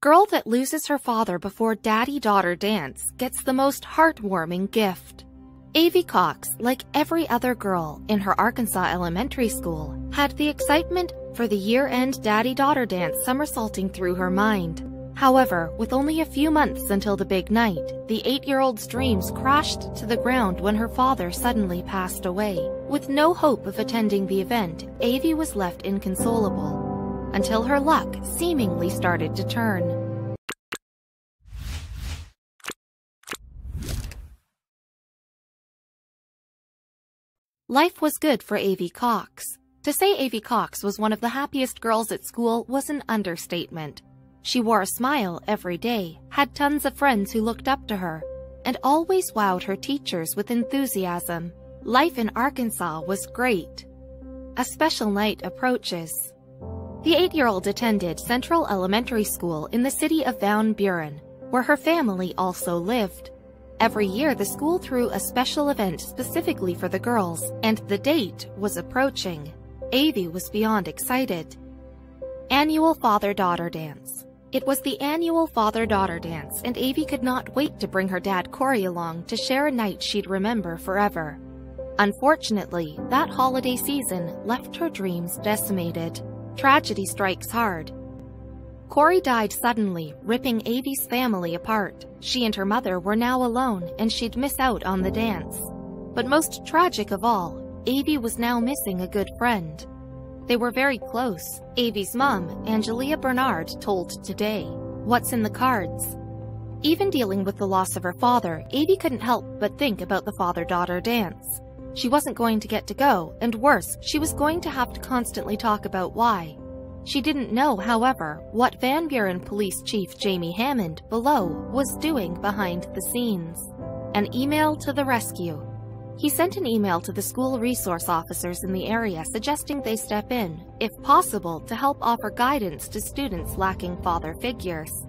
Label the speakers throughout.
Speaker 1: Girl that loses her father before daddy-daughter dance gets the most heartwarming gift. Avey Cox, like every other girl in her Arkansas elementary school, had the excitement for the year-end daddy-daughter dance somersaulting through her mind. However, with only a few months until the big night, the 8-year-old's dreams crashed to the ground when her father suddenly passed away. With no hope of attending the event, Avey was left inconsolable, until her luck seemingly started to turn. Life was good for Avey Cox. To say Avey Cox was one of the happiest girls at school was an understatement. She wore a smile every day, had tons of friends who looked up to her, and always wowed her teachers with enthusiasm. Life in Arkansas was great. A special night approaches. The 8-year-old attended Central Elementary School in the city of Van Buren, where her family also lived. Every year, the school threw a special event specifically for the girls, and the date was approaching. Avey was beyond excited. Annual Father-Daughter Dance. It was the annual father-daughter dance, and Avey could not wait to bring her dad Corey along to share a night she'd remember forever. Unfortunately, that holiday season left her dreams decimated. Tragedy strikes hard. Corey died suddenly, ripping Avey's family apart. She and her mother were now alone, and she'd miss out on the dance. But most tragic of all, Avey was now missing a good friend. They were very close. Avey's mom, Angelia Bernard, told Today, "What's in the cards?" Even dealing with the loss of her father, Avey couldn't help but think about the father-daughter dance. She wasn't going to get to go, and worse, she was going to have to constantly talk about why. She didn't know, however, what Van Buren Police Chief Jamie Hammond below was doing behind the scenes. An email to the rescue. He sent an email to the school resource officers in the area suggesting they step in, if possible, to help offer guidance to students lacking father figures.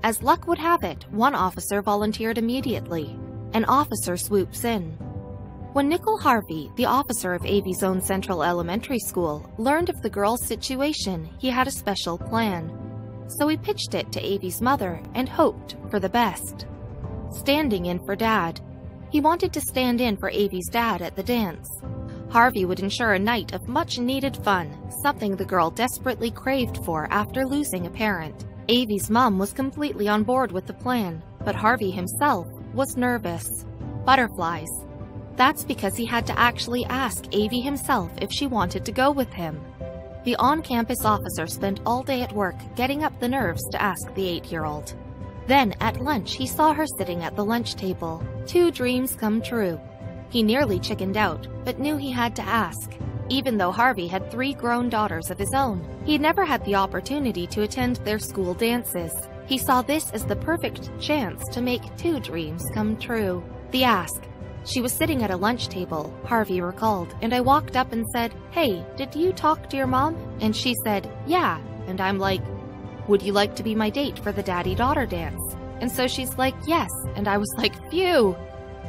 Speaker 1: As luck would have it, one officer volunteered immediately. An officer swoops in. When Nickel Harvey, the officer of Avey's own Central Elementary School, learned of the girl's situation, he had a special plan. So he pitched it to Avey's mother and hoped for the best. Standing in for Dad. He wanted to stand in for Avey's dad at the dance. Harvey would ensure a night of much-needed fun, something the girl desperately craved for after losing a parent. Avey's mom was completely on board with the plan, but Harvey himself was nervous. Butterflies. That's because he had to actually ask Avey himself if she wanted to go with him. The on-campus officer spent all day at work getting up the nerves to ask the 8-year-old. Then, at lunch, he saw her sitting at the lunch table. 2 dreams come true. He nearly chickened out, but knew he had to ask. Even though Harvey had 3 grown daughters of his own, he never had the opportunity to attend their school dances. He saw this as the perfect chance to make 2 dreams come true. The ask. She was sitting at a lunch table, Harvey recalled, and I walked up and said, "Hey, did you talk to your mom?" And she said, "Yeah." And I'm like, "Would you like to be my date for the daddy-daughter dance?" And so she's like, "Yes." And I was like, phew.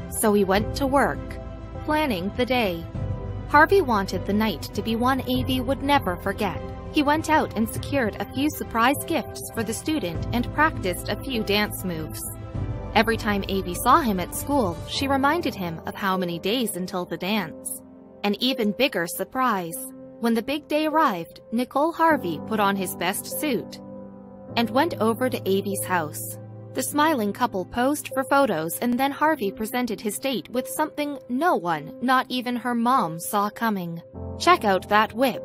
Speaker 1: So he went to work, planning the day. Harvey wanted the night to be one Avey would never forget. He went out and secured a few surprise gifts for the student and practiced a few dance moves. Every time Avey saw him at school, she reminded him of how many days until the dance. An even bigger surprise. When the big day arrived, Nicole Harvey put on his best suit and went over to Avey's house. The smiling couple posed for photos, and then Harvey presented his date with something no one, not even her mom, saw coming. Check out that whip.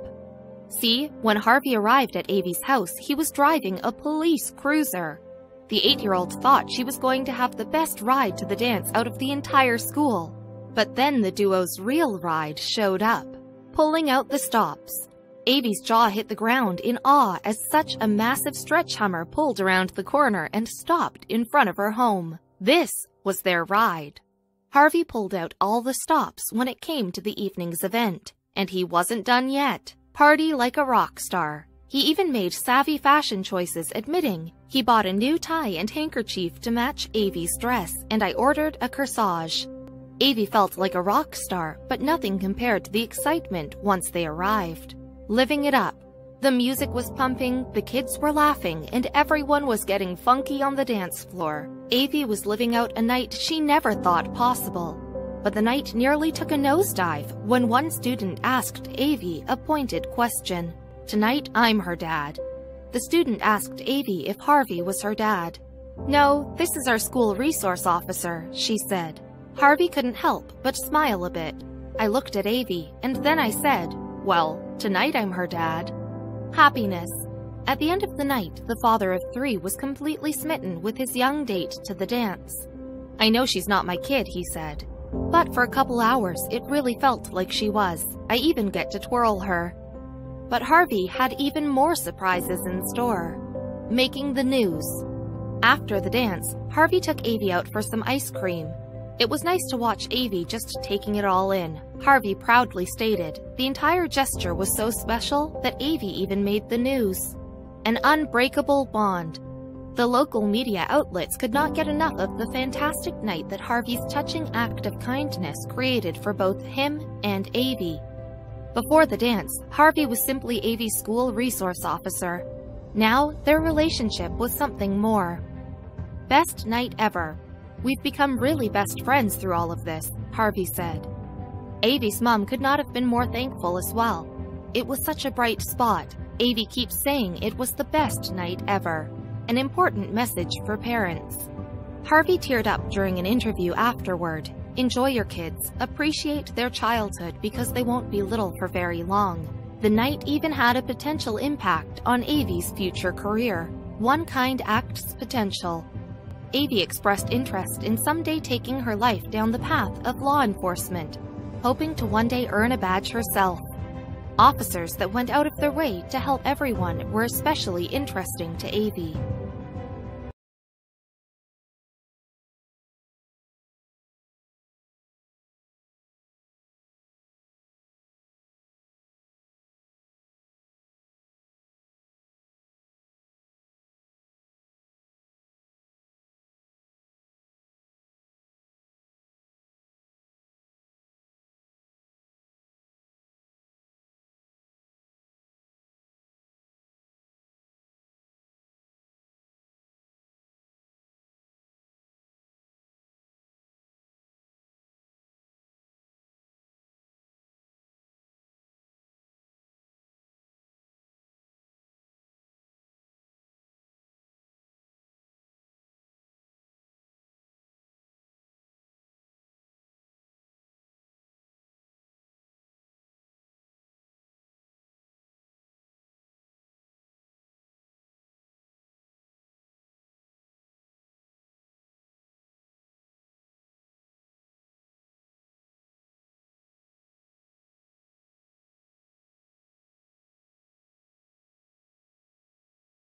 Speaker 1: See, when Harvey arrived at Avey's house, he was driving a police cruiser. The 8-year-old thought she was going to have the best ride to the dance out of the entire school. But then the duo's real ride showed up, pulling out the stops. Avey's jaw hit the ground in awe as such a massive stretch Hummer pulled around the corner and stopped in front of her home. This was their ride. Harvey pulled out all the stops when it came to the evening's event, and he wasn't done yet. Party like a rock star. He even made savvy fashion choices, admitting he bought a new tie and handkerchief to match Avey's dress, and I ordered a corsage. Avey felt like a rock star, but nothing compared to the excitement once they arrived. Living it up. The music was pumping, the kids were laughing, and everyone was getting funky on the dance floor. Avey was living out a night she never thought possible. But the night nearly took a nosedive when one student asked Avey a pointed question. "Tonight, I'm her dad." The student asked Avey if Harvey was her dad. "No, this is our school resource officer," she said. Harvey couldn't help but smile a bit. I looked at Avey, and then I said, "Well, tonight I'm her dad." Happiness. At the end of the night, the father of 3 was completely smitten with his young date to the dance. "I know she's not my kid," he said. "But for a couple hours, it really felt like she was. I even get to twirl her." But Harvey had even more surprises in store. Making the news. After the dance, Harvey took Avey out for some ice cream. It was nice to watch Avey just taking it all in. Harvey proudly stated, the entire gesture was so special that Avey even made the news. An unbreakable bond. The local media outlets could not get enough of the fantastic night that Harvey's touching act of kindness created for both him and Avey. Before the dance, Harvey was simply Avey's school resource officer. Now, their relationship was something more. Best night ever. "We've become really best friends through all of this," Harvey said. Avey's mom could not have been more thankful as well. "It was such a bright spot. Avey keeps saying it was the best night ever." An important message for parents. Harvey teared up during an interview afterward. "Enjoy your kids. Appreciate their childhood because they won't be little for very long." The night even had a potential impact on Avey's future career. One kind act's potential. Avey expressed interest in someday taking her life down the path of law enforcement, hoping to one day earn a badge herself. Officers that went out of their way to help everyone were especially interesting to Avey.